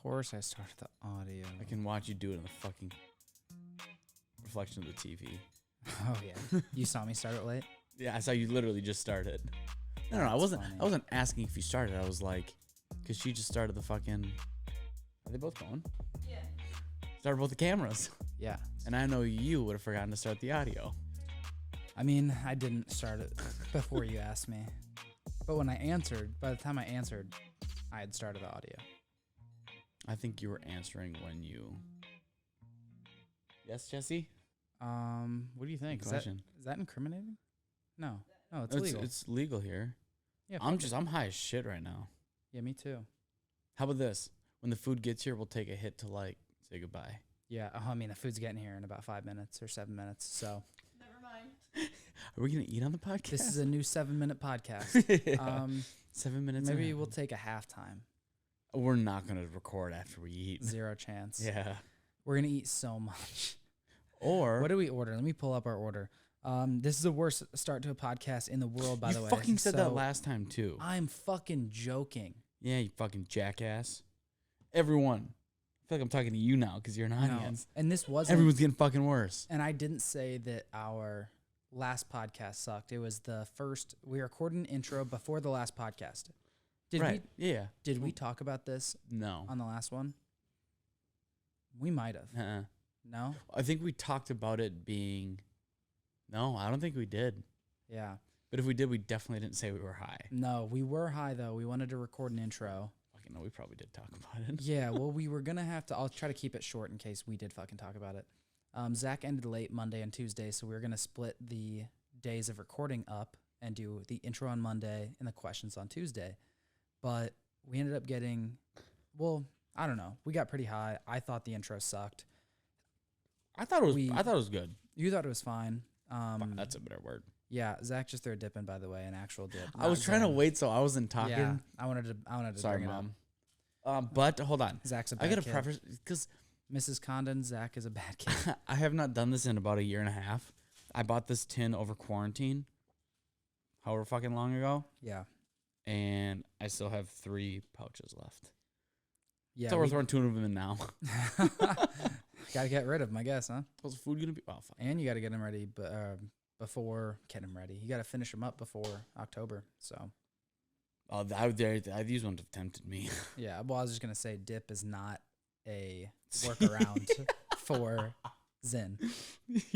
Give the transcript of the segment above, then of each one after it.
course I started the audio. I can watch you do it in the fucking reflection of the TV. Oh yeah. You saw me start it late? Yeah, I saw you literally just started. No, I That's wasn't. funny. I wasn't asking if you started. I was like, because she just started the fucking. Are they both going? Yeah. Started both the cameras, Yeah. and I know you would have forgotten to start the audio. I mean, I didn't start it before you asked me. But when I answered, by the time I answered, I had started the audio. I think you were answering when you. Yes, Jesse. What do you think? Good Is question. that incriminating? No. No, it's legal. It's legal here. Yeah, I'm high as shit right now. Yeah, me too. How about this? When the food gets here, we'll take a hit to like say goodbye. Yeah, I mean, the food's getting here in about 5 minutes or 7 minutes. So Never mind. Are we gonna eat on the podcast? this is a new 7-minute podcast. Yeah. 7 minutes. Maybe in. we'll take a halftime. We're not gonna record after we eat. Zero chance. Yeah. We're gonna eat so much. Or What do we order? Let me pull up our order. This is the worst start to a podcast in the world, by the way. You fucking said that So, last time too. I'm fucking joking. Yeah, you fucking jackass. Everyone. I feel like I'm talking to you now because you're an No. audience. And this wasn't. Everyone's getting fucking worse. And I didn't say that our last podcast sucked. It was the first. We recorded an intro before the last podcast. Right. Yeah. Did we talk about this No. on the last one? We might have. Uh-uh. No? I think we talked about it being. No, I don't think we did. Yeah. But if we did, we definitely didn't say we were high. No, we were high, though. We wanted to record an intro. Fucking no, we probably did talk about it. Yeah, well, we were going to have to. I'll try to keep it short in case we did fucking talk about it. Zach ended late Monday and Tuesday, so we were going to split the days of recording up and do the intro on Monday and the questions on Tuesday. But we ended up getting, well, I don't know. We got pretty high. I thought the intro sucked. I thought it was good. You thought it was fine. That's a better word. Yeah, Zach just threw a dip in, by the way, an actual dip. I was trying to wait so I wasn't talking. Yeah, I wanted to Sorry, bring Mom. But hold on. it up. Zach's a bad I got to kid. preface because Mrs. Condon, Zach is a bad kid. I have not done this in about a year and a half. I bought this tin over quarantine, however fucking long ago, Yeah. and I still have 3 pouches left. Yeah. So we're throwing 2 of them in now. Got to get rid of them, I guess, huh? What's the food gonna be? Oh fuck. And you got to get them ready before get them ready. You got to finish them up before October. So, Oh, these ones have tempted me. yeah. Well, I was just going to say dip is not a workaround for Zen.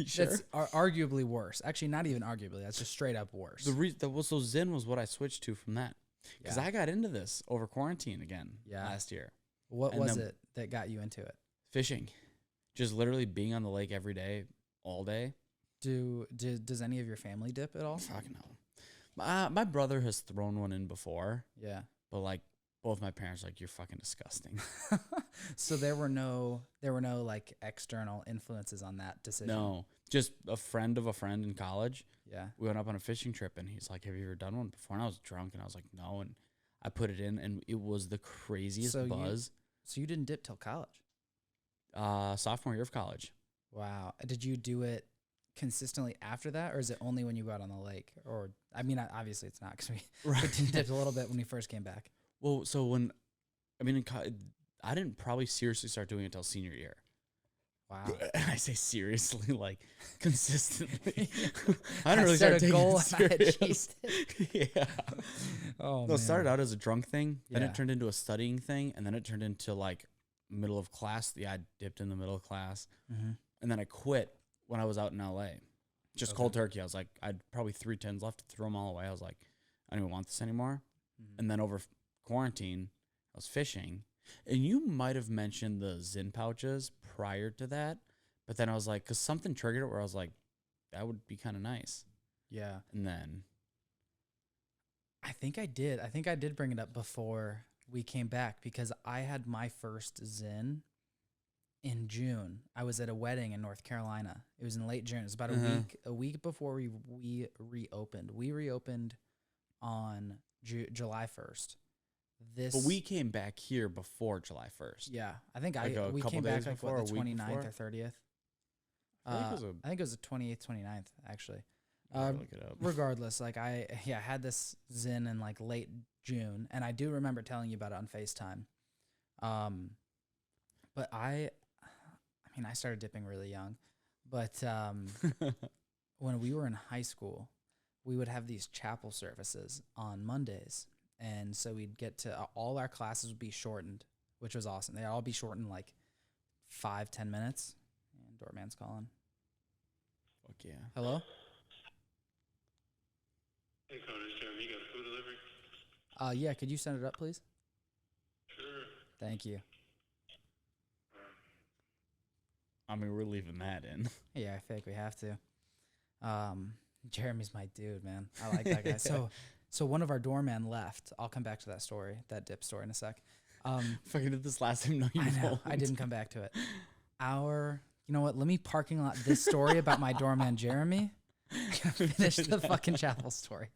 Sure. That's arguably worse. Actually, not even arguably. That's just straight up worse. So Zen was what I switched to from that because Yeah. I got into this over quarantine again Yeah. last year. What and was then- it that got you into it? Fishing, just literally being on the lake every day, all day. Does any of your family dip at all? Fuck no. My brother has thrown one in before, Yeah. but like both my parents are like, you're fucking disgusting. So there were no like external influences on that decision. No, just a friend of a friend in college. Yeah. We went up on a fishing trip and he's like, have you ever done one before? And I was drunk and I was like, no. And I put it in and it was the craziest buzz. So you didn't dip till college? Sophomore year of college. Wow. Did you do it consistently after that, or is it only when you go out on the lake? Or I mean, obviously it's not because we dipped a little bit when we first came back. Well, so I didn't probably seriously start doing it until senior year. Wow. I say seriously, like consistently. I I don't really set start a taking goal it and I serious. achieved it. Yeah. Oh, No, man. it started out as a drunk thing, then Yeah. it turned into a studying thing, and then it turned into like middle of class. Yeah, I dipped in the middle of class, Mm-hmm. and then I quit when I was out in LA. Just Okay. cold turkey. I was like, I had probably 3 tins left to throw them all away. I was like, I don't even want this anymore. Mm-hmm. And then over quarantine, I was fishing, and you might have mentioned the Zin pouches prior to that, but then I was like, because something triggered it where I was like, that would be kind of nice. Yeah. And then I think I did bring it up before we came back because I had my first Zen in June. I was at a wedding in North Carolina. It was in late June. It was about a week before we reopened. We reopened on July 1st. But we came back here before July 1st. Yeah, I think Like a we couple came back days like before, what, a the week 29th before? or 30th. I think it was I think it was the 28th, 29th actually. I'll look it up. Regardless, like I had this Zen in like late June, and I do remember telling you about it on FaceTime. But I mean, I started dipping really young, but when we were in high school, we would have these chapel services on Mondays, and so we'd get to all our classes would be shortened, which was awesome. They'd all be shortened like 5-10 minutes. And doorman's calling. Fuck yeah. Hello. Hey, Connor, it's Jeremey. You got food delivery? Yeah. Could you send it up, please? Sure. Thank you. I mean, we're leaving that in. Yeah, I feel like we have to. Jeremy's my dude, man. I like that guy. So one of our doormen left. I'll come back to that story, that dip story in a sec. Fucking did this last time. No, you I know. won't. I didn't come back to it. You know what? Let me parking lot this story about my doorman Jeremy. Finish the fucking chapel story.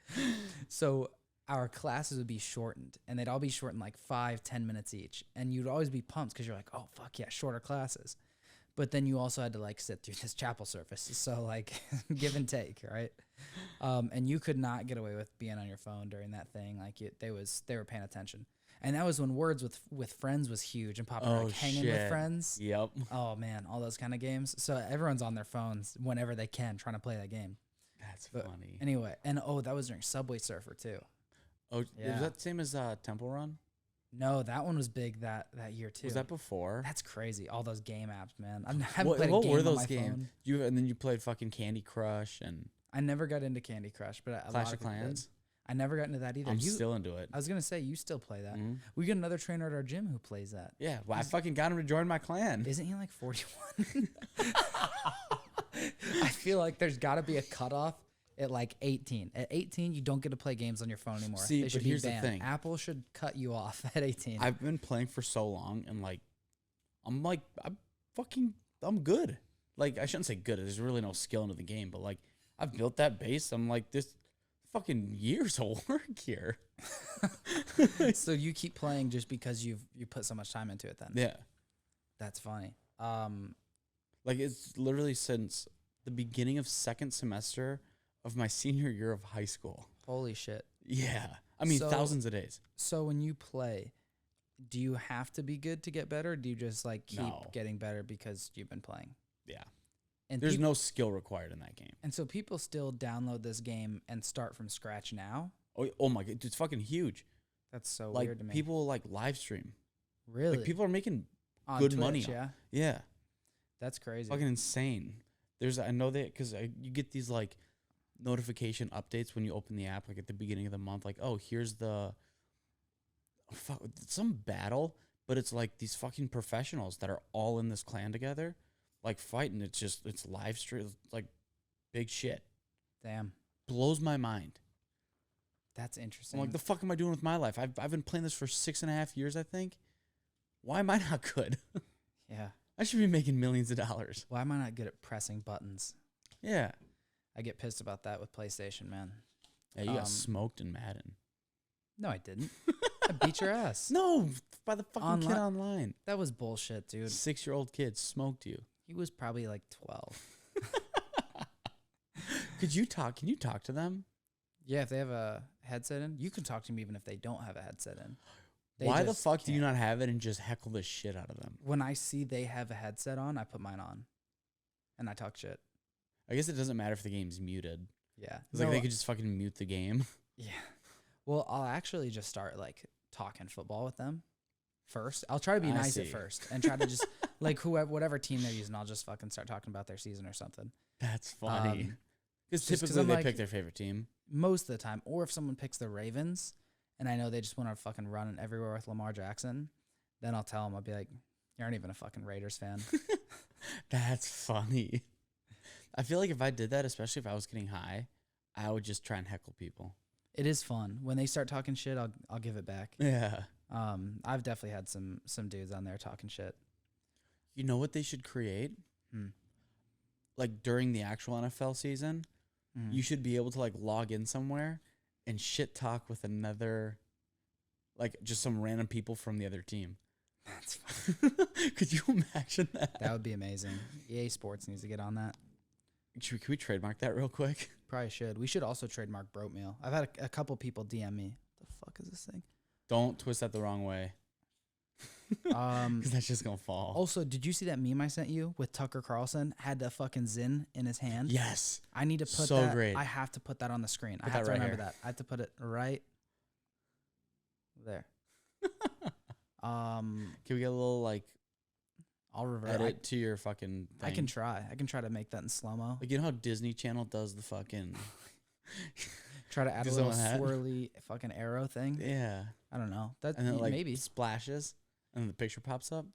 So our classes would be shortened, and they'd all be shortened like 5-10 minutes each, and you'd always be pumped because you're like, oh fuck yeah, shorter classes. But then you also had to like sit through this chapel service, so like give and take, right? And you could not get away with being on your phone during that thing. Like they were paying attention, and that was when Words with Friends was huge and popular, like hanging with friends. Yep. Oh man, all those kind of games. So everyone's on their phones whenever they can, trying to play that game. That's But funny. anyway, and that was during Subway Surfer too. Oh, Yeah. was that the same as Temple Run? No, that one was big that year too. Was that before? That's crazy. All those game apps, man. I haven't played a What game were on those my games? phone. And then you played fucking Candy Crush and I never got into Candy Crush, but a Clash lot of people did. Clans. I never got into that either. I'm still into it. I was gonna say you still play that. Mhm. We got another trainer at our gym who plays that. Yeah, well, I fucking got him to join my clan. Isn't he like 41? I feel like there's got to be a cutoff at like 18. At 18, you don't get to play games on your phone anymore. See, They should but be here's the banned. thing. Apple should cut you off at 18. I've been playing for so long, and I'm good. Like, I shouldn't say good. There's really no skill into the game, but like, I've built that base. I'm like, this fucking years of work here. So you keep playing just because you put so much time into it then. Yeah. That's funny. Like, it's literally since the beginning of second semester of my senior year of high school. Holy shit. Yeah. I mean, So- thousands of days. So when you play, do you have to be good to get better? Or do you just like keep No. getting better because you've been playing? Yeah. And There's peop- no skill required in that game. And so people still download this game and start from scratch now. Oh my God. It's fucking huge. That's so Like, weird to me. people like live stream. really Like, people are making on good Twitch, money. Yeah, Yeah. that's crazy. Fucking insane. I know that because you get these like notification updates when you open the app, like at the beginning of the month, like, oh, here's some battle, but it's like these fucking professionals that are all in this clan together, like fighting. It's live stream, like big shit. Damn, Blows my mind. that's I'm interesting. like, the fuck am I doing with my life? I've been playing this for 6.5 years, I think. Why am I not good? Yeah. I should be making millions of dollars. Why am I not good at pressing buttons? Yeah. I get pissed about that with PlayStation, man. Yeah, you Um, got smoked in Madden. No, I didn't. I beat your ass. No, by the fucking kid Online- online. That was bullshit, dude. 6-year-old kid smoked you. He was probably like 12. Could you talk? Can you talk to them? Yeah, if they have a headset in, you can talk to them even if they don't have a headset in. They Why the just fuck do you can't. not have it and just heckle the shit out of them? When I see they have a headset on, I put mine on, and I talk shit. I guess it doesn't matter if the game's muted. Yeah, It's like they could just fucking mute the game. Yeah. Well, I'll actually just start like talking football with them first. I'll try to be I nice at see. first and try to just like whatever team they're using, I'll just fucking start talking about their season or something. That's funny. Because just 'cause typically I'm they like- pick their favorite team. Most of the time, or if someone picks the Ravens, and I know they just want to fucking run everywhere with Lamar Jackson, then I'll tell them, I'll be like, you aren't even a fucking Raiders fan. That's funny. I feel like if I did that, especially if I was getting high, I would just try and heckle people. It is fun when they start talking shit. I'll give it back. Yeah. I've definitely had some dudes on there talking shit. You know what they should create? Hmm. Like during the actual NFL season, Mhm. you should be able to like log in somewhere and shit talk with another, like just some random people from the other team. That's Could you imagine that? That would be amazing. EA Sports needs to get on that. Can we trademark that real quick? Probably should. We should also trademark Broat Meal. I've had a couple people DM me. The fuck is this thing? Don't twist that the wrong way. Because that's just gonna fall. Also, did you see that meme I sent you with Tucker Carlson had the fucking Zin in his hand? Yes. I need to put So that. great. I have to put that on the screen. I Put have that to right remember here. that. I have to put it right there. Can we get a little like I'll revert. edit to your fucking thing? I can try. I can try to make that in slow mo. Like, you know how Disney Channel does the fucking Try to add a Does little someone have- swirly fucking arrow thing. yeah, I don't know. That and then like maybe splashes, and then the picture pops up.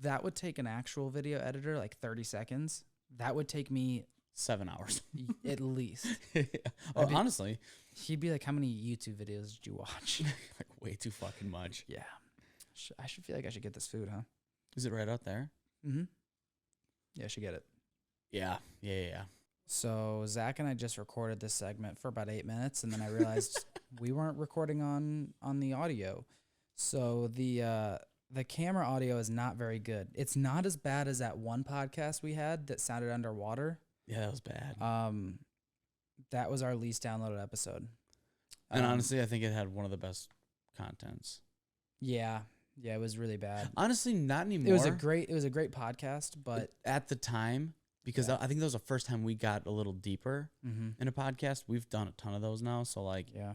that would take an actual video editor like 30 seconds. That would take me 7 hours. at least. Oh, be- honestly, He'd be like, "How many YouTube videos did you watch?" like way too fucking much. Yeah, I should feel like I should get this food, huh? Is it right out there? Mm-hmm. Yeah, I should get it. Yeah. So Zach and I just recorded this segment for about 8 minutes, and then I realized we weren't recording on the audio. So the camera audio is not very good. It's not as bad as that one podcast we had that sounded underwater. Yeah, that was bad. That was our least downloaded episode. And honestly, I think it had one of the best contents. yeah, it was really bad. Honestly, not anymore. It was a great podcast, but at the time, because Yeah. I think that was the first time we got a little deeper mm-hmm. in a podcast. We've done a ton of those now, so like, yeah,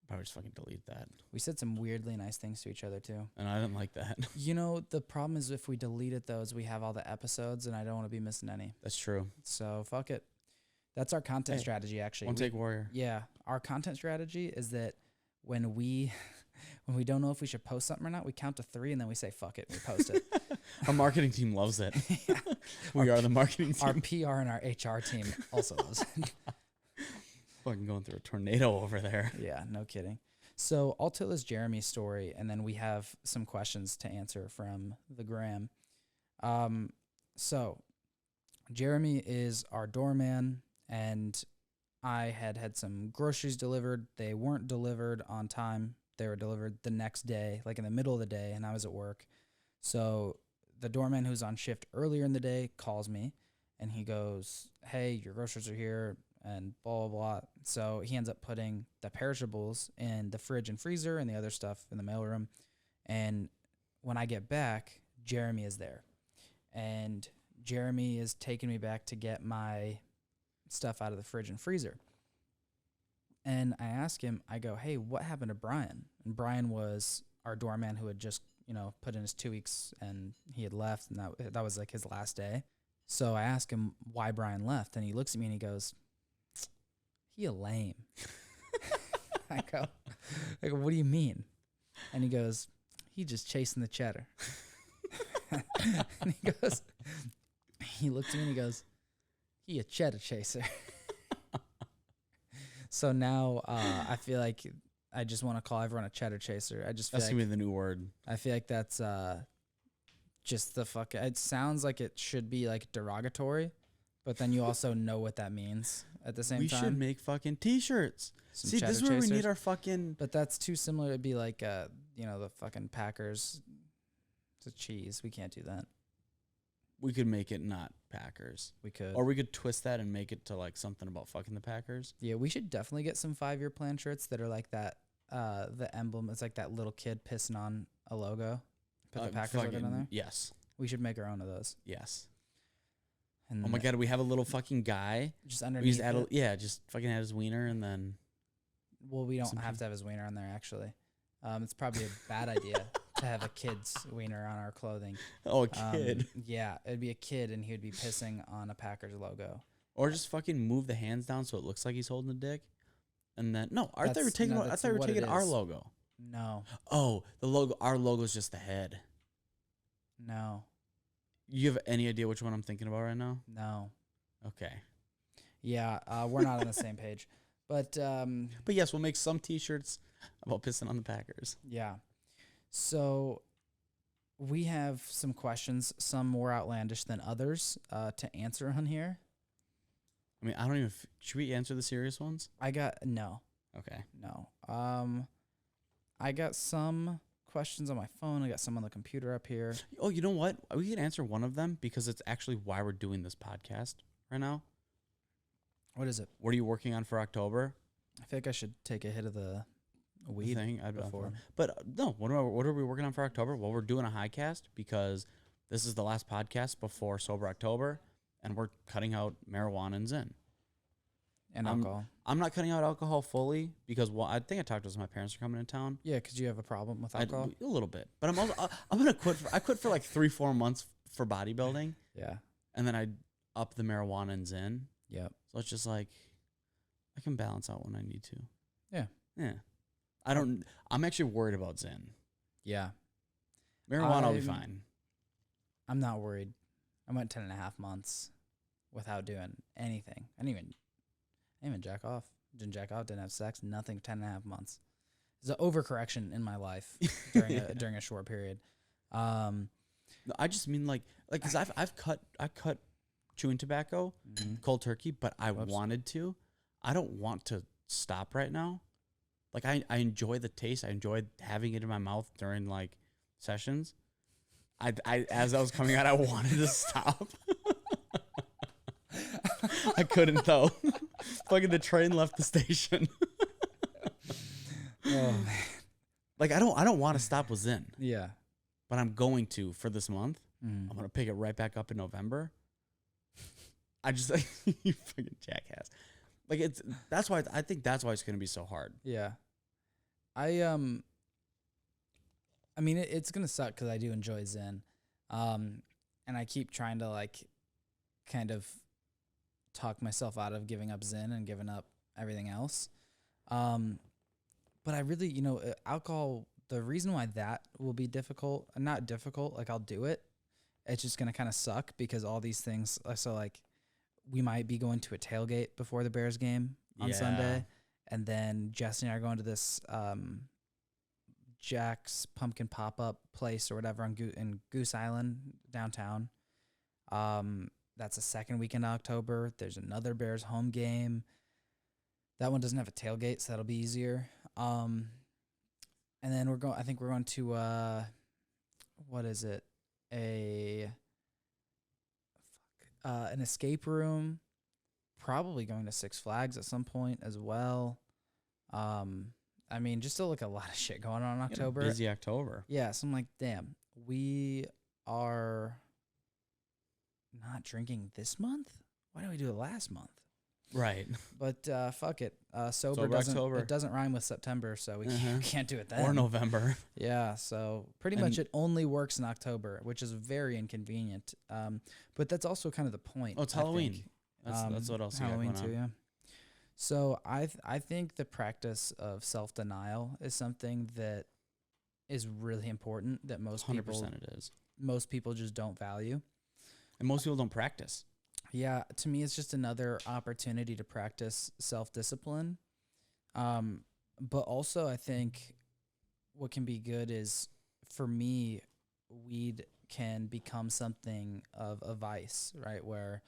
probably just fucking delete that. we said some weirdly nice things to each other too. And I didn't like that. You know, the problem is if we deleted those, we have all the episodes, and I don't want to be missing any. That's true. So fuck it. That's our content Hey, strategy, actually. One take warrior. Yeah, our content strategy is that when we don't know if we should post something or not, we count to 3 and then we say fuck it and we post it. Our marketing team loves it. Yeah. We are the marketing team. Our PR and our HR team also loves it. Fucking going through a tornado over there. Yeah, no kidding. So I'll tell us Jeremy's story, and then we have some questions to answer from the gram. So Jeremy is our doorman, and I had some groceries delivered. They weren't delivered on time. They were delivered the next day, like in the middle of the day, and I was at work. So the doorman who's on shift earlier in the day calls me, and he goes, "Hey, your groceries are here," and blah, blah, blah. So he ends up putting the perishables in the fridge and freezer and the other stuff in the mailroom. And when I get back, Jeremy is there. And Jeremy is taking me back to get my stuff out of the fridge and freezer. And I ask him, I go, "Hey, what happened to Brian?" And Brian was our doorman who had just, put in his 2 weeks, and he had left, and that was like his last day. So I ask him why Brian left, and he looks at me and he goes, "He a lame." I go, "What do you mean?" And he goes, "He just chasing the cheddar." And he looks at me and he goes, "He a cheddar chaser." So now I feel like I just want to call everyone a cheddar chaser. I just feel That's like gonna be the new word. I feel like that's just the fuck. It sounds like it should be like derogatory, but then you also know what that means at the same We time. should make fucking t-shirts. Some See, this is cheddar where we need chasers. our fucking. But that's too similar to be like the fucking Packers. It's a cheese. We can't do that. We could make it not Packers, We could. or we could twist that and make it to like something about fucking the Packers. Yeah, we should definitely get some 5-year plan shirts that are like that. The emblem is like that little kid pissing on a logo. Put the Packers logo fucking- on there. Yes, We should make our own of those. yes. And Oh my god, we have a little fucking guy. just We underneath. just add it. just fucking add his wiener and then. Well, we don't some have to have his wiener on there, actually. It's probably a bad idea to have a kid's wiener on our clothing. Oh, a kid. Yeah, it'd be a kid, and he would be pissing on a Packers logo. Or just fucking move the hands down so it looks like he's holding a dick. And then I thought we were That's- taking. no, I that's thought we were what it taking our is. logo. No, Oh, the logo. Our logo's just the head. no, You have any idea which one I'm thinking about right now? no. Okay. Yeah, we're not on the same page. But, But yes, we'll make some t-shirts about pissing on the Packers. yeah. So we have some questions, some more outlandish than others, to answer on here. I mean, I don't even. Should we answer the serious ones? No. Okay. I got some questions on my phone. I got some on the computer up here. Oh, you know what? We can answer one of them because it's actually why we're doing this podcast right now. What is it? What are you working on for October? I feel like I should take a hit of the weed thing. I'd before. But no, what are we working on for October? Well, we're doing a high cast because this is the last podcast before Sober October, and we're cutting out marijuana and Zyn. And alcohol. I'm not cutting out alcohol fully because I think I talked to my parents are coming in town. Yeah, because you have a problem with alcohol. A little bit, but I'm also I'm gonna quit. I quit for like 3-4 months for bodybuilding, Yeah. and then I up the marijuana and Zyn. Yep. So it's just like I can balance out when I need to. Yeah. Yeah. I'm actually worried about Zyn. Yeah. Marijuana will be fine. I'm not worried. I went 10.5 months without doing anything. I didn't even jack off. Didn't jack off, didn't have sex, nothing, 10.5 months. It's an overcorrection in my life during a short period. No, I just mean like because I cut chewing tobacco cold turkey, but I wanted to. I don't want to stop right now. Like I enjoy the taste. I enjoyed having it in my mouth during like sessions. I as I was coming out, I wanted to stop. I couldn't though. Fucking the train left the station. Oh man. Like I don't want to stop with Zyn. Yeah. But I'm going to for this month. I'm gonna pick it right back up in November. I just like you fucking jackass. Like that's why I think that's why it's gonna be so hard. Yeah. I mean it's gonna suck because I do enjoy Zyn, and I keep trying to like kind of talk myself out of giving up Zyn and giving up everything else. But I really, alcohol. The reason why that will be difficult, not difficult, like I'll do it. It's just gonna kind of suck because all these things. So like, we might be going to a tailgate before the Bears game on Sunday, and then Jesse and I are going to this Jack's Pumpkin Pop-Up place or whatever in Goose Island downtown. That's the second weekend of October. There's another Bears home game. That one doesn't have a tailgate, so that'll be easier. And then I think we're going to what is it? An escape room. Probably going to Six Flags at some point as well. I mean, just still like a lot of shit going on in October. Busy October. Yeah, so I'm like, damn, we are not drinking this month? Why didn't we do it last month? Right. But fuck it. Sober doesn't October. It doesn't rhyme with September, so we can't do it then. Or November. Yeah, so pretty much it only works in October, which is very inconvenient. But that's also kind of the point. Oh, it's Halloween. That's what else Halloween too, yeah. So I think the practice of self-denial is something that is really important that most 100% people it is. Most people just don't value. And most people don't practice. Yeah, to me it's just another opportunity to practice self-discipline. But also I think what can be good is, for me, weed can become something of a vice, right? Where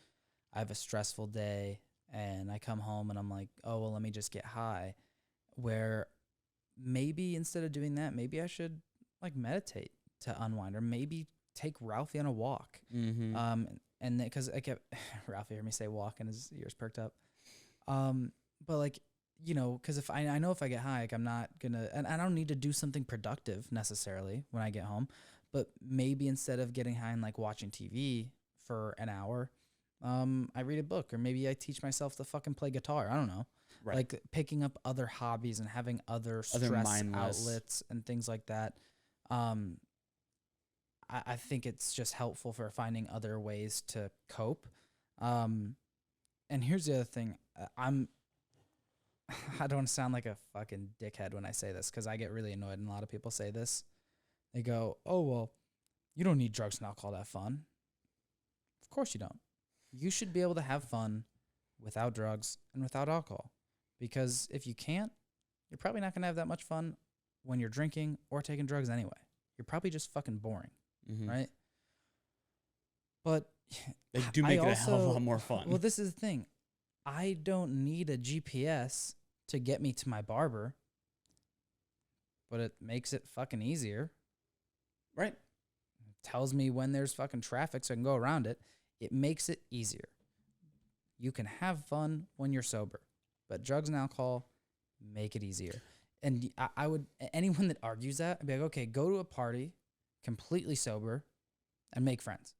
I have a stressful day and I come home and I'm like, oh, well, let me just get high. Where maybe instead of doing that, maybe I should like meditate to unwind, or maybe take Ralphie on a walk. Mm-hmm. And because I kept Ralphie heard me say walk and his ears perked up. But like, because if I know if I get high, like I'm not gonna, and I don't need to do something productive necessarily when I get home, but maybe instead of getting high and like watching TV for an hour, I read a book, or maybe I teach myself to fucking play guitar. I don't know. Right. Like picking up other hobbies and having other stress outlets and things like that. I think it's just helpful for finding other ways to cope. And here's the other thing. I don't want to sound like a fucking dickhead when I say this, because I get really annoyed, and a lot of people say this. They go, oh, well, you don't need drugs and alcohol to have fun. Of course you don't. You should be able to have fun without drugs and without alcohol, because if you can't, you're probably not going to have that much fun when you're drinking or taking drugs anyway. You're probably just fucking boring, right? But they do make it a hell of a lot more fun. Well, this is the thing. I don't need a GPS to get me to my barber, but it makes it fucking easier. Right. It tells me when there's fucking traffic so I can go around it. It makes it easier. You can have fun when you're sober, but drugs and alcohol make it easier. And I would, anyone that argues that, I'd be like, okay, go to a party completely sober and make friends.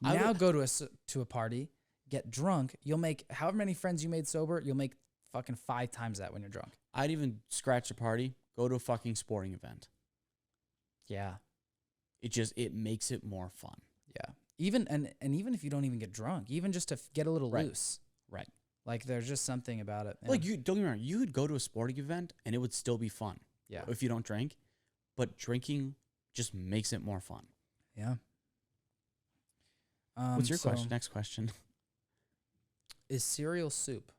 Now go to a party, get drunk. You'll make however many friends you made sober, you'll make fucking 5 times that when you're drunk. I'd even scratch a party, go to a fucking sporting event. Yeah. It makes it more fun. Yeah. Even even if you don't even get drunk, even just to get a little loose. Right. Like there's just something about it. Like you don't get me wrong, you could go to a sporting event and it would still be fun. Yeah. If you don't drink, but drinking just makes it more fun. Yeah. What's your question? Next question. Is cereal soup?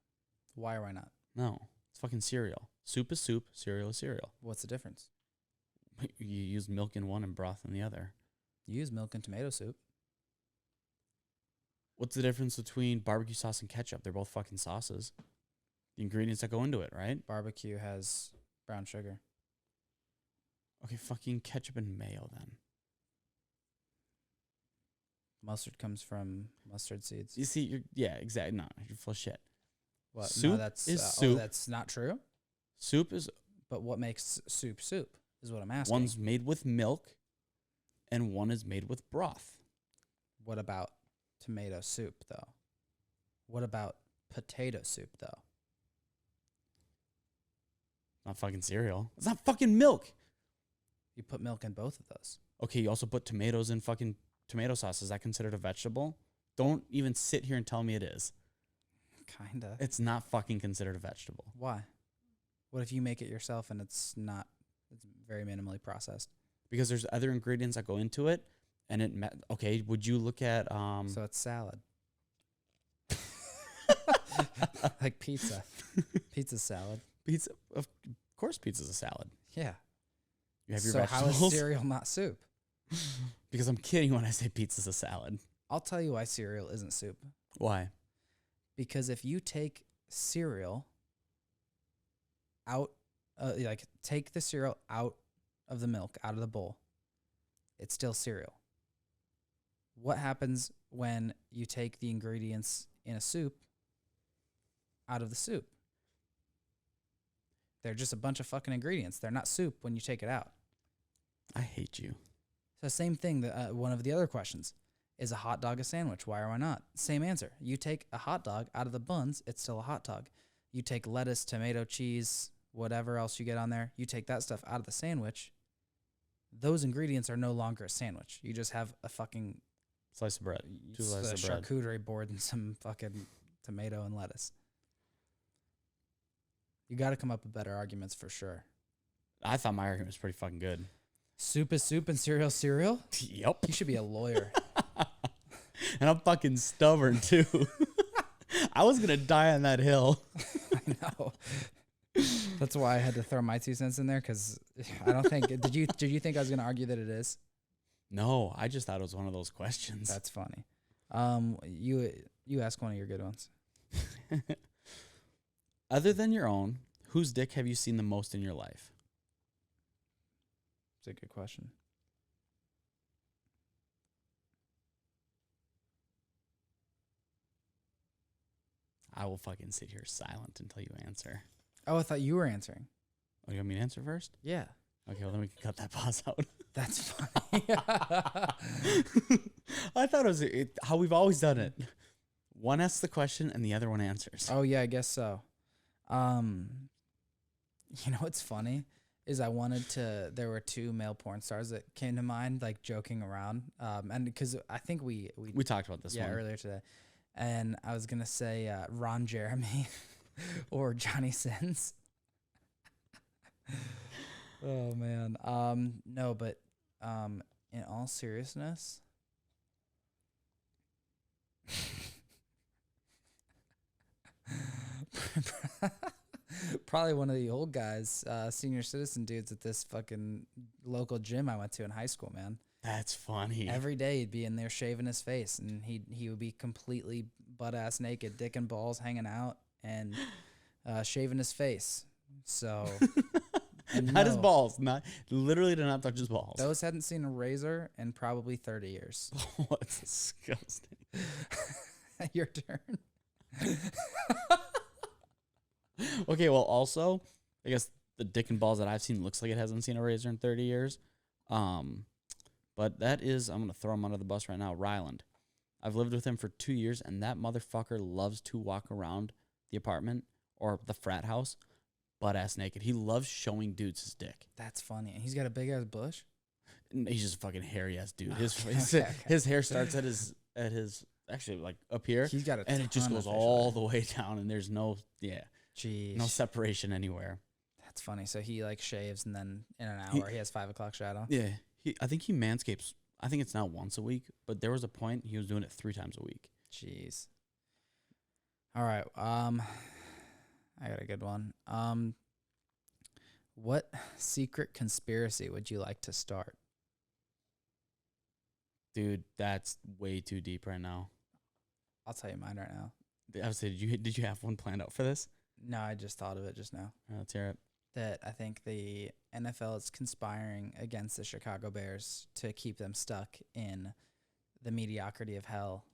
Why or why not? No, it's fucking cereal. Soup is soup. Cereal is cereal. What's the difference? You use milk in one and broth in the other. You use milk and tomato soup. What's the difference between barbecue sauce and ketchup? They're both fucking sauces. The ingredients that go into it, right? Barbecue has brown sugar. Okay, fucking ketchup and mayo then. Mustard comes from mustard seeds. You see, exactly. No, you're full of shit. What? Soup that's, is soup. Oh, that's not true? Soup is... But what makes soup soup is what I'm asking. One's made with milk and one is made with broth. What about tomato soup, though? What about potato soup, though? Not fucking cereal. It's not fucking milk. You put milk in both of those. Okay, you also put tomatoes in fucking tomato sauce. Is that considered a vegetable? Don't even sit here and tell me it is. Kinda. It's not fucking considered a vegetable. Why? What if you make it yourself and it's not? It's very minimally processed. Because there's other ingredients that go into it, and okay. Would you look at So it's salad. Like pizza. Pizza salad. Pizza? Of course, pizza's a salad. Yeah. You have your so vegetables. how is cereal not soup? Because I'm kidding when I say pizza's a salad. I'll tell you why cereal isn't soup. Why? Because if you take cereal out, like take the cereal out of the milk, out of the bowl, it's still cereal. What happens when you take the ingredients in a soup out of the soup? They're just a bunch of fucking ingredients. They're not soup when you take it out. I hate you. So same thing, one of the other questions. Is a hot dog a sandwich? Why or why not? Same answer. You take a hot dog out of the buns, it's still a hot dog. You take lettuce, tomato, cheese, whatever else you get on there, you take that stuff out of the sandwich, those ingredients are no longer a sandwich. You just have a fucking slice of bread. Two slices of bread. Charcuterie board and some fucking tomato and lettuce. You got to come up with better arguments for sure. I thought my argument was pretty fucking good. Soup is soup and cereal is cereal? Yep. You should be a lawyer. And I'm fucking stubborn too. I was gonna die on that hill. I know. That's why I had to throw my 2 cents in there, because I don't think. Did you think I was gonna argue that it is? No, I just thought it was one of those questions. That's funny. You ask one of your good ones. Other than your own, whose dick have you seen the most in your life? It's a good question. I will fucking sit here silent until you answer. Oh, I thought you were answering. Oh, you want me to answer first? Yeah. Okay, well, then we can cut that pause out. That's funny. I thought it was how we've always done it. One asks the question and the other one answers. Oh, yeah, I guess so. You know what's funny is there were 2 male porn stars that came to mind, like joking around. And because I think we talked about this one earlier today. And I was going to say Ron Jeremy or Johnny Sins. Oh, man. No, but in all seriousness, probably one of the old guys, senior citizen dudes at this fucking local gym I went to in high school, man. That's funny. Every day he'd be in there shaving his face, and he would be completely butt-ass naked, dick and balls hanging out, and shaving his face. So... Not his balls. Literally did not touch his balls. Those hadn't seen a razor in probably 30 years. Oh, that's disgusting. Your turn. Okay, well, also, I guess the dick and balls that I've seen looks like it hasn't seen a razor in 30 years. But that is, I'm gonna throw him under the bus right now. Ryland. I've lived with him for 2 years, and that motherfucker loves to walk around the apartment or the frat house butt ass naked. He loves showing dudes his dick. That's funny. And he's got a big ass bush. He's just a fucking hairy ass dude. Okay. His hair starts at his actually like up here, He's got a and it just ton goes of all facial the way down, and there's no Jeez. no separation anywhere. That's funny. So he like shaves, and then in an hour he has 5 o'clock shadow. Yeah, I think he manscapes. I think it's now once a week, but there was a point he was doing it 3 times a week. Jeez. All right. I got a good one. What secret conspiracy would you like to start? Dude, that's way too deep right now. I'll tell you mine right now. I would say, did you have one planned out for this? No, I just thought of it just now. Let's hear it. That I think the NFL is conspiring against the Chicago Bears to keep them stuck in the mediocrity of hell.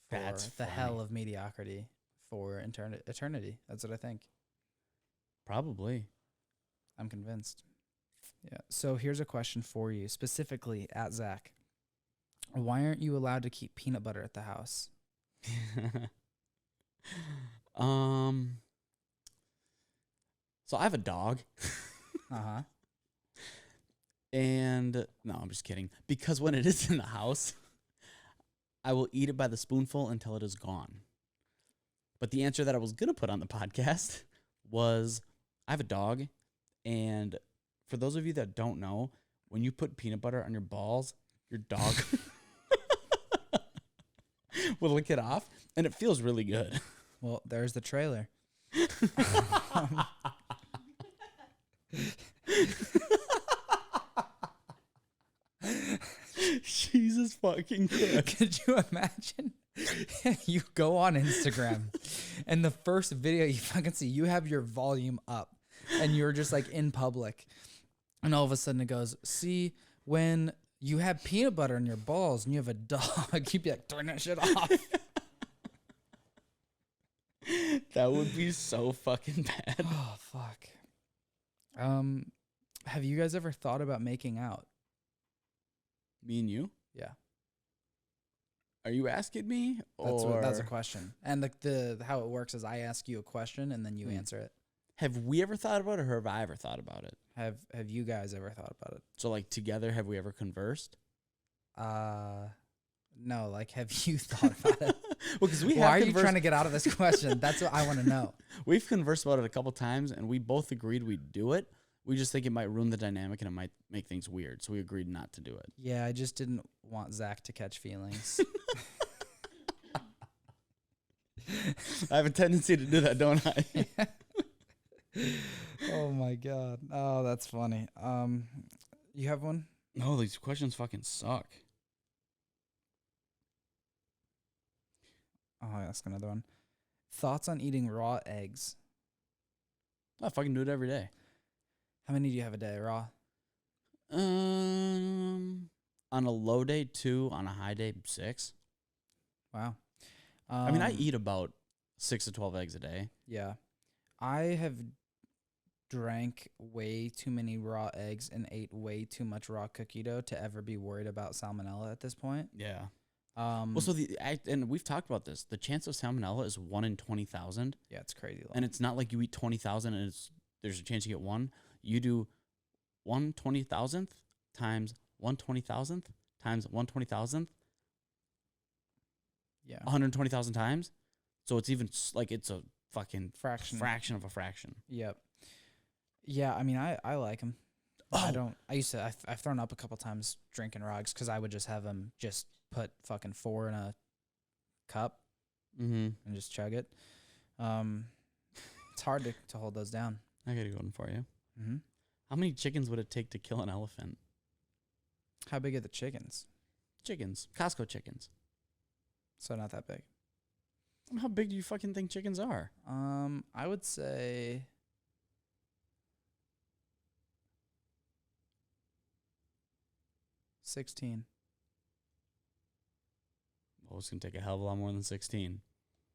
That's the funny. hell of mediocrity for eternity. That's what I think. Probably. I'm convinced. Yeah. So here's a question for you, specifically at Zach. Why aren't you allowed to keep peanut butter at the house? So I have a dog. Uh-huh. And no, I'm just kidding. Because when it is in the house, I will eat it by the spoonful until it is gone. But the answer that I was going to put on the podcast was I have a dog. And for those of you that don't know, when you put peanut butter on your balls, your dog will lick it off. And it feels really good. Well, there's the trailer. Jesus fucking Christ. Could you imagine? You go on Instagram and the first video you fucking see, you have your volume up and you're just like in public. And all of a sudden it goes, see, when you have peanut butter in your balls and you have a dog, you'd be like, turn that shit off. That would be so fucking bad. Oh, fuck. Have you guys ever thought about making out? Me and you? Yeah. Are you asking me? That's a question. And the how it works is I ask you a question and then you answer it. Have we ever thought about it, or have I ever thought about it? Have you guys ever thought about it? So, like, together, have we ever conversed? No, like, have you thought about it? Well, because we Why have are you conversed- trying to get out of this question? That's what I want to know. We've conversed about it a couple times, and we both agreed we'd do it. We just think it might ruin the dynamic and it might make things weird, so we agreed not to do it. Yeah, I just didn't want Zach to catch feelings. I have a tendency to do that, don't I? Oh my god. Oh, that's funny. You have one? No, these questions fucking suck. Oh, I ask another one. Thoughts on eating raw eggs? I fucking do it every day. How many do you have a day raw? On a low day, 2. On a high day, 6. Wow. I mean, I eat about 6 to 12 eggs a day. Yeah. I have drank way too many raw eggs and ate way too much raw cookie dough to ever be worried about salmonella at this point. Yeah. Well, so and we've talked about this. The chance of salmonella is 1 in 20,000. Yeah, it's crazy low. And it's not like you eat 20,000 and there's a chance you get 1. You do 1/20,000th times 1/20,000th times 1/20,000th. Yeah. 120,000 times. So it's even like it's a fucking Fraction. of a fraction. Yep. Yeah, I mean, I like them. Oh. I've thrown up a couple times drinking raw eggs because I would just have them just put fucking 4 in a cup and just chug it. It's hard to hold those down. I got a good one for you. Mm-hmm. How many chickens would it take to kill an elephant? How big are the chickens? Chickens. Costco chickens. So not that big. How big do you fucking think chickens are? I would say 16. Well, it's going to take a hell of a lot more than 16.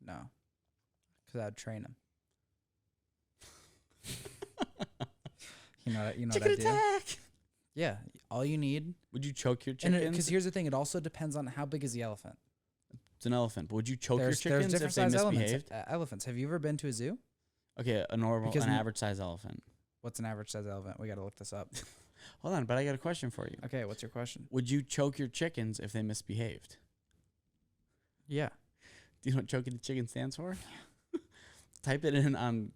No, because I'd train them. You know what Chicken I do? attack. Yeah, all you need. Would you choke your And chickens? because here's the thing, it also depends on how big is the elephant. It's an elephant, but would you choke your There's chickens different if they size misbehaved? elephants. Have you ever been to a zoo? Okay, an average size elephant. What's an average size elephant? We got to look this up. Hold on, but I got a question for you. Okay, what's your question? Would you choke your chickens if they misbehaved? Yeah. Do you know what choking the chicken stands for? Type it in on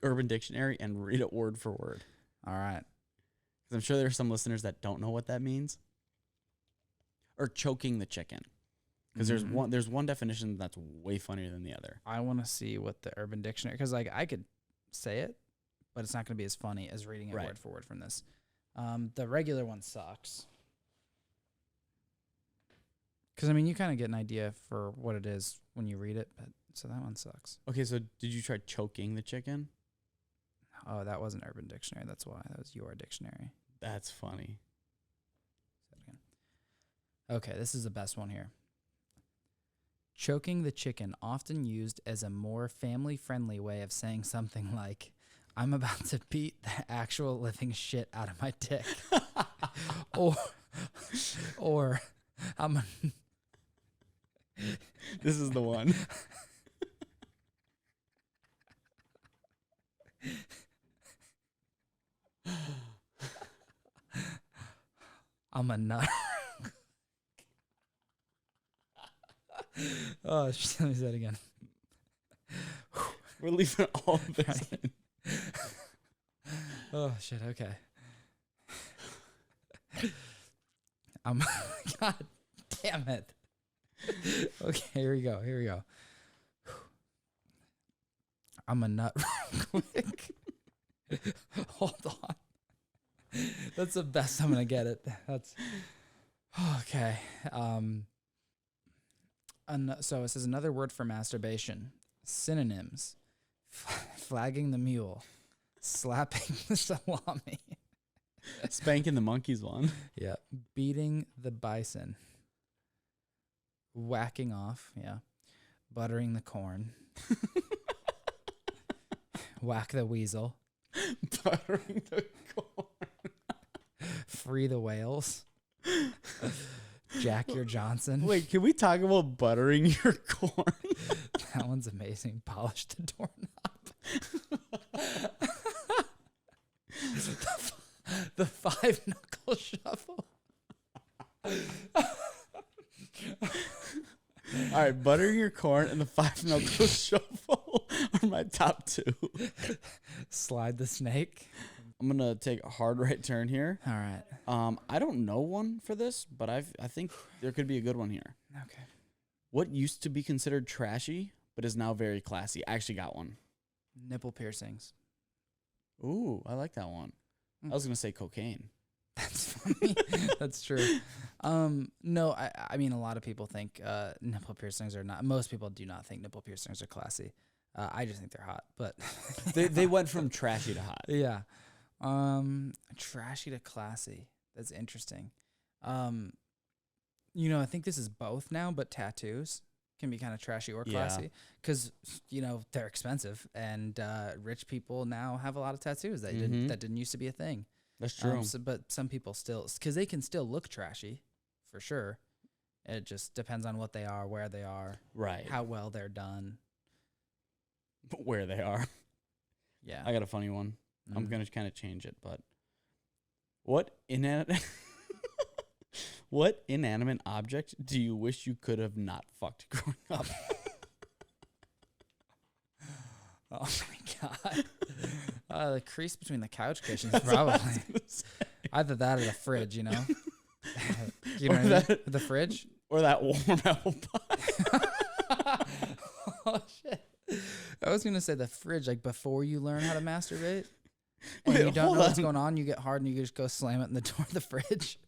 Urban Dictionary and read it word for word. All right. Because I'm sure there are some listeners that don't know what that means. Or choking the chicken. Because there's one definition that's way funnier than the other. I want to see what the Urban Dictionary, because like I could say it, but it's not going to be as funny as reading it word for word from this. The regular one sucks. Because I mean, you kind of get an idea for what it is when you read it, but so that one sucks. Okay, so did you try choking the chicken? Oh, that wasn't Urban Dictionary. That's why. That was your dictionary. That's funny. Say that again. Okay, this is the best one here. Choking the chicken, often used as a more family-friendly way of saying something like, I'm about to beat the actual living shit out of my dick. or I'm a This is the one. I'm a nut. Oh, let me say that again. We're leaving all of this in. Oh, shit, okay. God damn it. Okay, here we go. I'm a nut real quick. Hold on. That's the best I'm gonna get it. That's okay. So it says another word for masturbation. Synonyms: flagging the mule, slapping the salami, Spanking the monkey's one. yeah, beating the bison, whacking off, yeah, buttering the corn, whack the weasel, Buttering the corn. free the whales, Jack your Johnson. Wait, can we talk about buttering your corn? That one's amazing. Polish the doorknob. The five knuckle shuffle. All right, buttering your corn and the five knuckle shuffle are my top two. Slide the snake. I'm gonna take a hard right turn here. All right. I don't know one for this, but I think there could be a good one here. Okay. What used to be considered trashy, but is now very classy? I actually got one. Nipple piercings. Ooh, I like that one. I was gonna say cocaine. That's funny. That's true. No, I mean, a lot of people think nipple piercings are not. Most people do not think nipple piercings are classy. I just think they're hot. But they went from trashy to hot. yeah. Trashy to classy. That's interesting. I think this is both now, but tattoos can be kind of trashy or classy because, they're expensive and rich people now have a lot of tattoos that didn't used to be a thing. That's true. But some people still, because they can still look trashy for sure. It just depends on what they are, where they are, Right. how well they're done. Where they are. Yeah. I got a funny one. I'm Mhm. going to kind of change it, but what inanimate object do you wish you could have not fucked growing up? Oh my God. The crease between the couch cushions, probably. Either that or the fridge, you know? You know what I mean? The fridge? Or that warm apple pie. Oh, shit. I was going to say the fridge, like before you learn how to masturbate. And Wait, you don't hold know what's on. going on, you get hard and you just go slam it in the door of the fridge.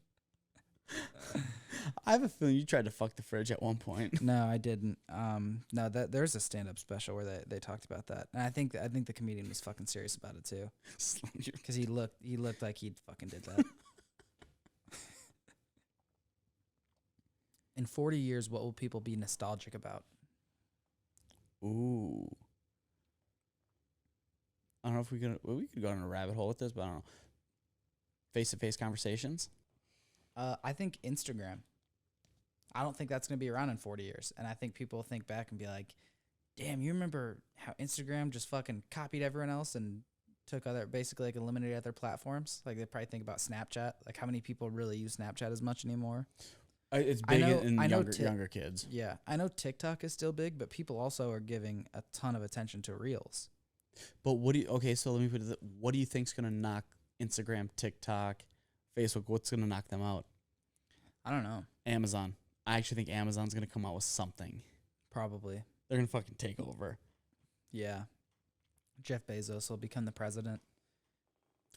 I have a feeling you tried to fuck the fridge at one point. No, I didn't. No, there's a stand-up special where they talked about that, and I think the comedian was fucking serious about it too, because he looked like he fucking did that. In 40 years, what will people be nostalgic about? Ooh. I don't know if we could go on a rabbit hole with this, but I don't know. face-to-face conversations? I think Instagram. I don't think that's going to be around in 40 years. And I think people will think back and be like, damn, you remember how Instagram just fucking copied everyone else and took basically like eliminated other platforms? Like they probably think about Snapchat. Like how many people really use Snapchat as much anymore? It's big in younger kids. Yeah. I know TikTok is still big, but people also are giving a ton of attention to Reels. But so let me put it, what do you think's going to knock Instagram, TikTok, Facebook, what's going to knock them out? I don't know. Amazon. I actually think Amazon's going to come out with something. Probably. They're going to fucking take over. Yeah. Jeff Bezos will become the president.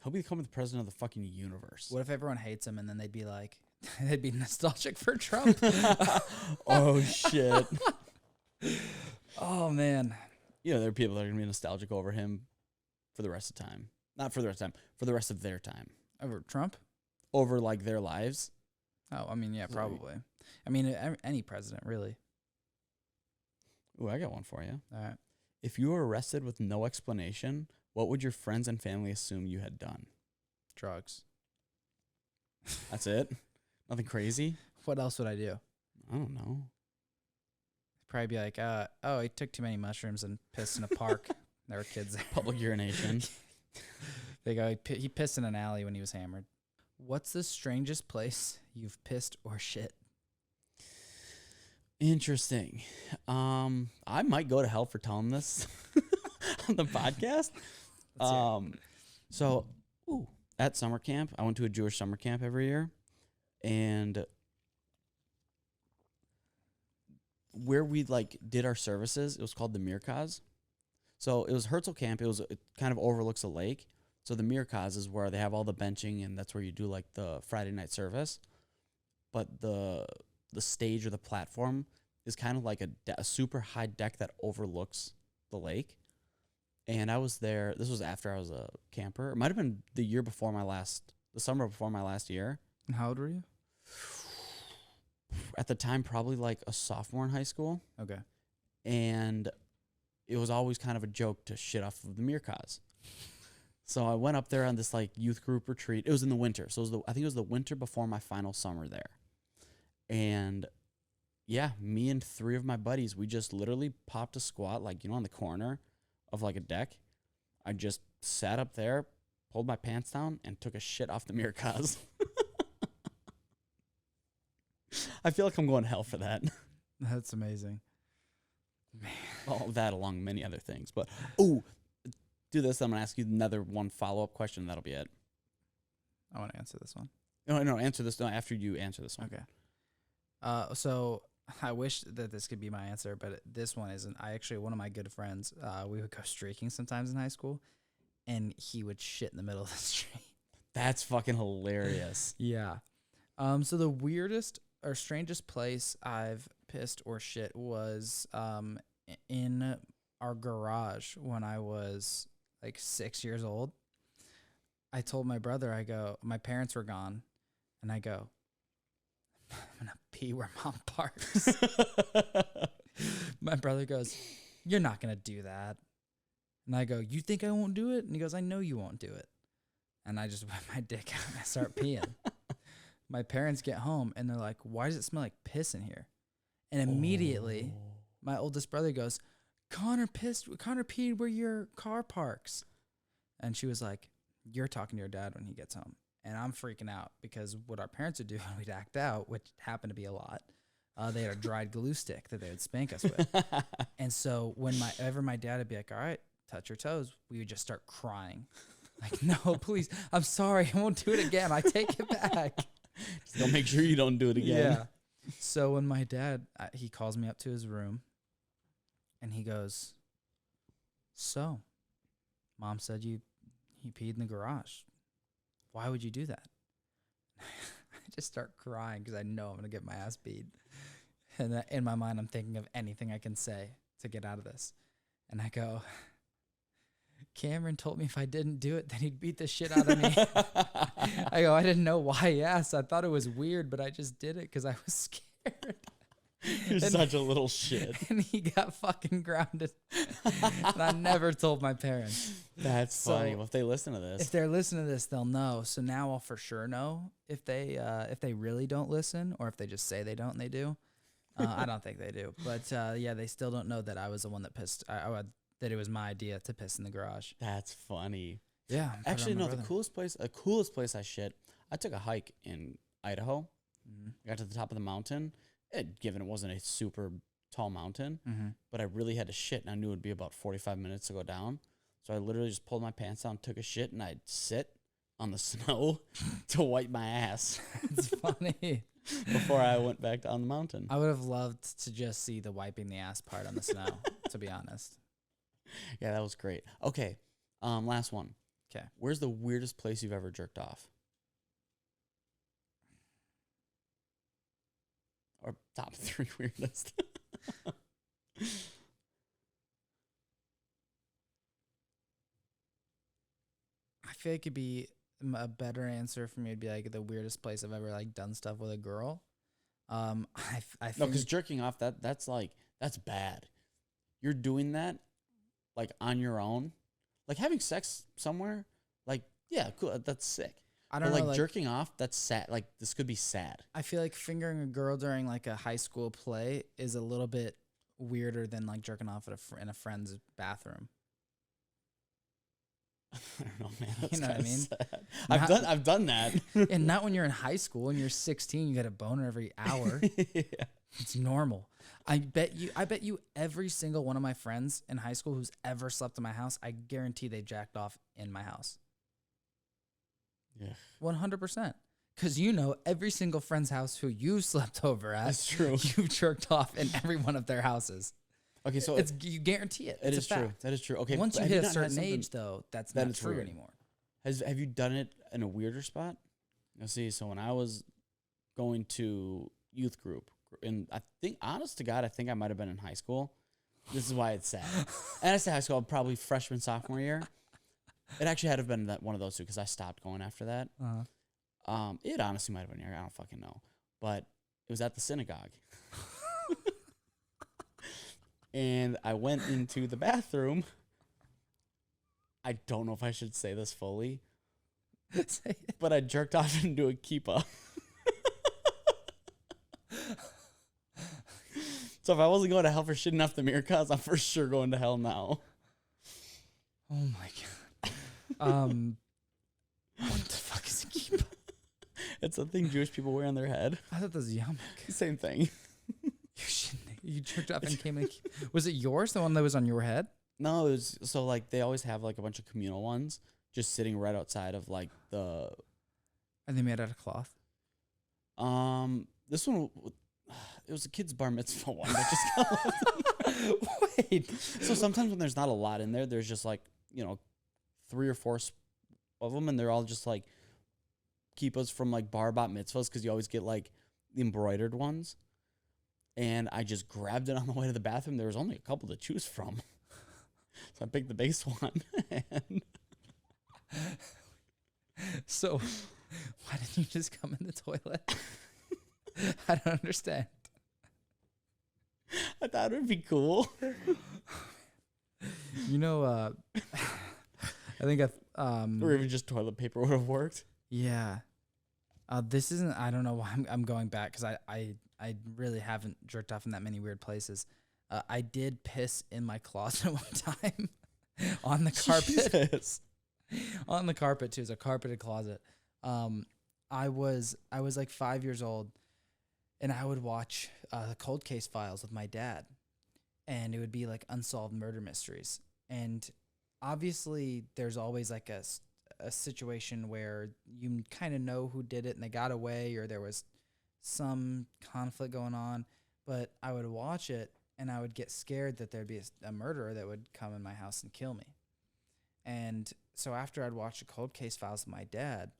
He'll become the president of the fucking universe. What if everyone hates him and then they'd be like, they'd be nostalgic for Trump? Oh, shit. Oh, man. You know, there are people that are going to be nostalgic over him for the rest of time. Not for the rest of time, for the rest of their time. Over Trump? Over, like, their lives. Oh, I mean, yeah, probably. I mean, any president, really. Ooh, I got one for you. All right. If you were arrested with no explanation, what would your friends and family assume you had done? Drugs. That's it? Nothing crazy? What else would I do? I don't know. Probably be like, oh, he took too many mushrooms and pissed in a park. There were kids there. Public urination. They go, he pissed in an alley when he was hammered. What's the strangest place you've pissed or shit? Interesting. I might go to hell for telling this on the podcast. So at summer camp, I went to a Jewish summer camp every year, and where we like did our services, it was called the Mirkaz. So it was Herzl camp. It kind of overlooks a lake. So the Mirkaz is where they have all the benching, and that's where you do like the Friday night service. But the stage or the platform is kind of like a super high deck that overlooks the lake. And I was there. This was after I was a camper. It might have been the summer before my last year. And how old were you? At the time, probably like a sophomore in high school. Okay. And it was always kind of a joke to shit off of the Mirkaz. So I went up there on this like youth group retreat. It was in the winter. So I think it was the winter before my final summer there. And yeah, me and 3 of my buddies, we just literally popped a squat, like, on the corner of like a deck. I just sat up there, pulled my pants down, and took a shit off the Mirkaz. I feel like I'm going to hell for that. That's amazing. Man. All that along many other things. But, do this. I'm going to ask you another one follow-up question. That'll be it. I want to answer this one. No, answer this. No, after you answer this one. Okay. So I wish that this could be my answer, but this one isn't. One of my good friends, we would go streaking sometimes in high school, and he would shit in the middle of the street. That's fucking hilarious. Yeah. So the weirdest or strangest place I've pissed or shit was in our garage when I was like 6 years old. I told my brother, my parents were gone, and I go, I'm going to pee where Mom parks. My brother goes, you're not going to do that. And I go, you think I won't do it? And he goes, I know you won't do it. And I just whip my dick out and I start peeing. My parents get home and they're like, why does it smell like piss in here? And immediately my oldest brother goes, Connor peed where your car parks. And she was like, you're talking to your dad when he gets home. And I'm freaking out because what our parents would do when we'd act out, which happened to be a lot, they had a dried glue stick that they would spank us with. And so whenever my dad would be like, all right, touch your toes, we would just start crying. Like, no, please, I'm sorry, I won't do it again. I take it back. Just don't make sure you don't do it again. Yeah. So when my dad, he calls me up to his room and he goes, so, Mom said he peed in the garage. Why would you do that? I just start crying because I know I'm going to get my ass beat. And in my mind, I'm thinking of anything I can say to get out of this. And I go, Cameron told me if I didn't do it, then he'd beat the shit out of me. I go, I didn't know why he asked. I thought it was weird, but I just did it because I was scared. You're such a little shit. And he got fucking grounded. And I never told my parents. That's funny. Well, if they listen to this. If they're listening to this, they'll know. So now I'll for sure know if they really don't listen or if they just say they don't and they do. I don't think they do. But yeah, they still don't know that I was the one that pissed. That it was my idea to piss in the garage. That's funny. Yeah. Actually, no, the coolest place I shit, I took a hike in Idaho. Mm-hmm. I got to the top of the mountain. Given it wasn't a super tall mountain, but I really had to shit, and I knew it would be about 45 minutes to go down. So I literally just pulled my pants down, took a shit, and I'd sit on the snow to wipe my ass. It's funny. Before I went back down the mountain. I would have loved to just see the wiping the ass part on the snow, to be honest. Yeah, that was great. Okay, last one. Okay. Where's the weirdest place you've ever jerked off? Or top 3 weirdest. I feel like it'd be a better answer for me would be like the weirdest place I've ever like done stuff with a girl. I think No, because jerking off that's bad. You're doing that like on your own, like having sex somewhere. Like yeah, cool. That's sick. I don't know. Like jerking off, that's sad. Like this could be sad. I feel like fingering a girl during like a high school play is a little bit weirder than like jerking off at in a friend's bathroom. I don't know, man. You know what I mean? Sad. I've done that. And not when you're in high school and you're 16, you get a boner every hour. Yeah. It's normal. I bet you every single one of my friends in high school who's ever slept in my house, I guarantee they jacked off in my house. Yeah. 100%. Because you know every single friend's house who you slept over at. That's true. You've jerked off in every one of their houses. Okay, so you guarantee it. It It's is a true. fact. That is true. Okay, Once you have hit a not had certain something age, though, that's that not is true weird. anymore. Have you done it in a weirder spot? Let's see. So when I was going to youth group, and I think, honest to God, I think I might have been in high school. This is why it's sad. And I say high school, probably freshman, sophomore year. It actually had to have been one of those two because I stopped going after that. It honestly might have been here. I don't fucking know. But it was at the synagogue. And I went into the bathroom. I don't know if I should say this fully. But I jerked off into a kippah. So if I wasn't going to hell for shitting off the mircas, I'm for sure going to hell now. Oh my god. What the fuck is a kippah? It's a thing Jewish people wear on their head. I thought that was yarmulke. Same thing. You jerked off and came in. Was it yours, the one that was on your head? No, it was so like they always have like a bunch of communal ones just sitting right outside of like the. Are they made out of cloth? This one, it was a kid's bar mitzvah one that just got left. Wait. So sometimes when there's not a lot in there, there's just like 3 or 4 of them, and they're all just like kippahs from like bar bat mitzvahs because you always get like the embroidered ones. And I just grabbed it on the way to the bathroom. There was only a couple to choose from. So I picked the base one. And so why didn't you just come in the toilet? I don't understand. I thought it would be cool. I think or even just toilet paper would have worked. Yeah. This isn't, I don't know why I'm going back because I really haven't jerked off in that many weird places. I did piss in my closet one time on the carpet. Jesus. On the carpet too. It's a carpeted closet. I was like 5 years old, and I would watch the Cold Case Files with my dad, and it would be like unsolved murder mysteries. And obviously, there's always like a situation where you kind of know who did it and they got away, or there was some conflict going on. But I would watch it, and I would get scared that there'd be a murderer that would come in my house and kill me. And so after I'd watch the Cold Case Files with my dad,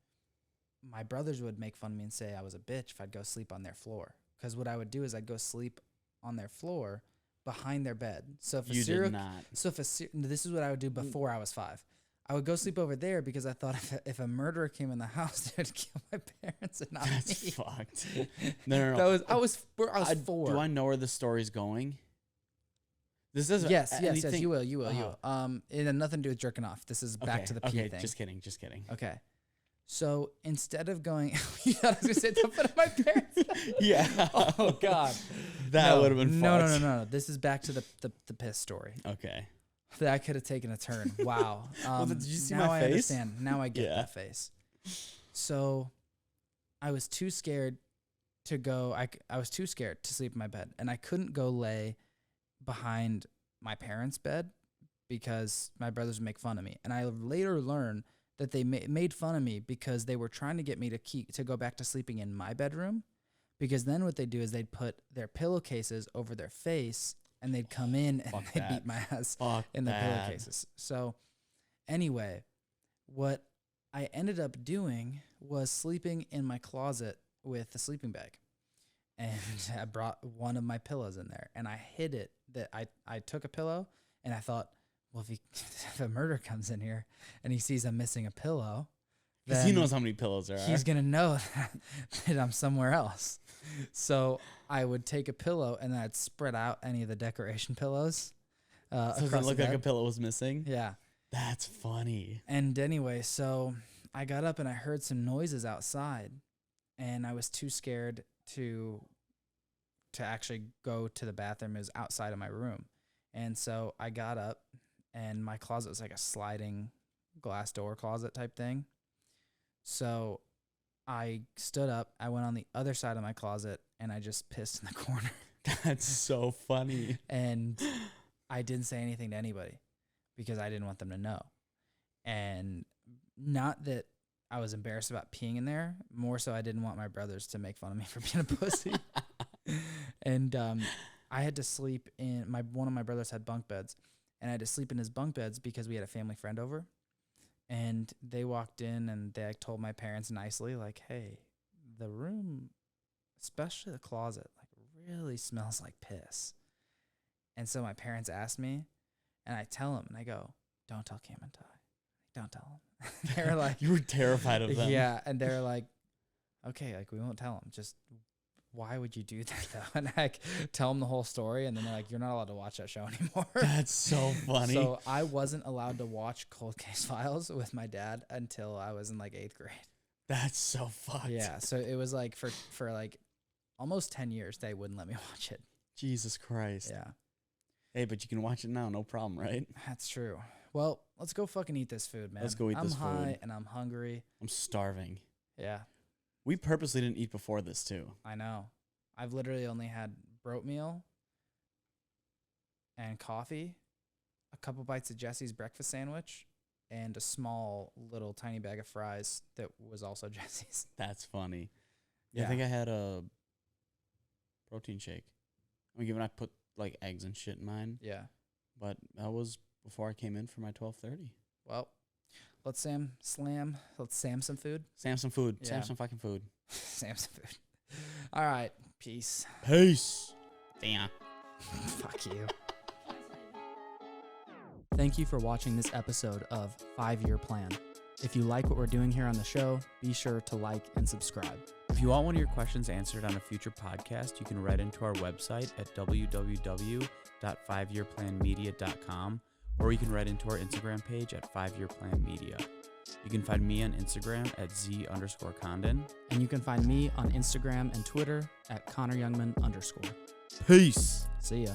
my brothers would make fun of me and say I was a bitch if I'd go sleep on their floor. Because what I would do is I'd go sleep on their floor behind their bed. So if You did not. this is what I would do before I was 5. I would go sleep over there because I thought if a murderer came in the house, they would kill my parents and not That's me. fucked. No. I was 4. Do I know where the story's going? This doesn't. Yes. anything- You will. You will. It had nothing to do with jerking off. This is back Okay, to the pee okay, thing. just kidding. Okay. So instead of going, you thought I was gonna say the foot of my parents. Yeah. Oh God. That would have been fucked. No. This is back to the piss story. Okay. That could have taken a turn. Wow. Did you see now my I face? understand. Now I get Yeah. that face. So I was too scared to go. I was too scared to sleep in my bed, and I couldn't go lay behind my parents' bed because my brothers would make fun of me. And I later learned that they made fun of me because they were trying to get me to go back to sleeping in my bedroom, because then what they'd do is they'd put their pillowcases over their face and they'd come in and Fuck they'd that. beat my ass Fuck in the that. pillowcases. So anyway, what I ended up doing was sleeping in my closet with a sleeping bag. And I brought one of my pillows in there and I hid it. That I took a pillow and I thought, well, if a murderer comes in here and he sees I'm missing a pillow, Because he knows how many pillows there are. he's going to know that I'm somewhere else. So I would take a pillow and then I'd spread out any of the decoration pillows. So does it across look the like a bed. pillow was missing? Yeah. That's funny. And anyway, so I got up and I heard some noises outside and I was too scared to actually go to the bathroom. It was outside of my room. And so I got up and my closet was like a sliding glass door closet type thing. So I stood up, I went on the other side of my closet and I just pissed in the corner. That's so funny. And I didn't say anything to anybody because I didn't want them to know. And not that I was embarrassed about peeing in there, more so I didn't want my brothers to make fun of me for being a pussy. And I had to sleep in one of my brothers had bunk beds, and I had to sleep in his bunk beds because we had a family friend over. And they walked in and they told my parents nicely, like, hey, the room, especially the closet, like really smells like piss. And so my parents asked me, and I tell them, and I go, don't tell Cam and Ty. Don't tell them. They're like, You were terrified of them. yeah. And they're like, okay, like we won't tell them. Just why would you do that though? And I tell them the whole story, and then they're like, you're not allowed to watch that show anymore. That's so funny. So I wasn't allowed to watch Cold Case Files with my dad until I was in like 8th grade. That's so fucked. Yeah. So it was like for like almost 10 years, they wouldn't let me watch it. Jesus Christ. Yeah. Hey, but you can watch it now, no problem, right? That's true. Well, let's go fucking eat this food, man. Let's go eat this food. I'm high and I'm hungry. I'm starving. Yeah, We purposely didn't eat before this, too. I know. I've literally only had oatmeal and coffee, a couple bites of Jesse's breakfast sandwich, and a small little tiny bag of fries that was also Jesse's. That's funny. Yeah, Yeah. I think I had a protein shake. I put like eggs and shit in mine, Yeah. but that was before I came in for my 12:30. Well, let's sam some food. Sam some food. Yeah. Sam some fucking food. Sam some food. All right. Peace. Peace. Damn. Fuck you. Thank you for watching this episode of 5-Year Plan. If you like what we're doing here on the show, be sure to like and subscribe. If you want one of your questions answered on a future podcast, you can write into our website at www.5yearplanmedia.com, or you can write into our Instagram page at 5yearplanmedia. You can find me on Instagram at @Z_Condon. And you can find me on Instagram and Twitter at ConnorYoungman_. Peace. See ya.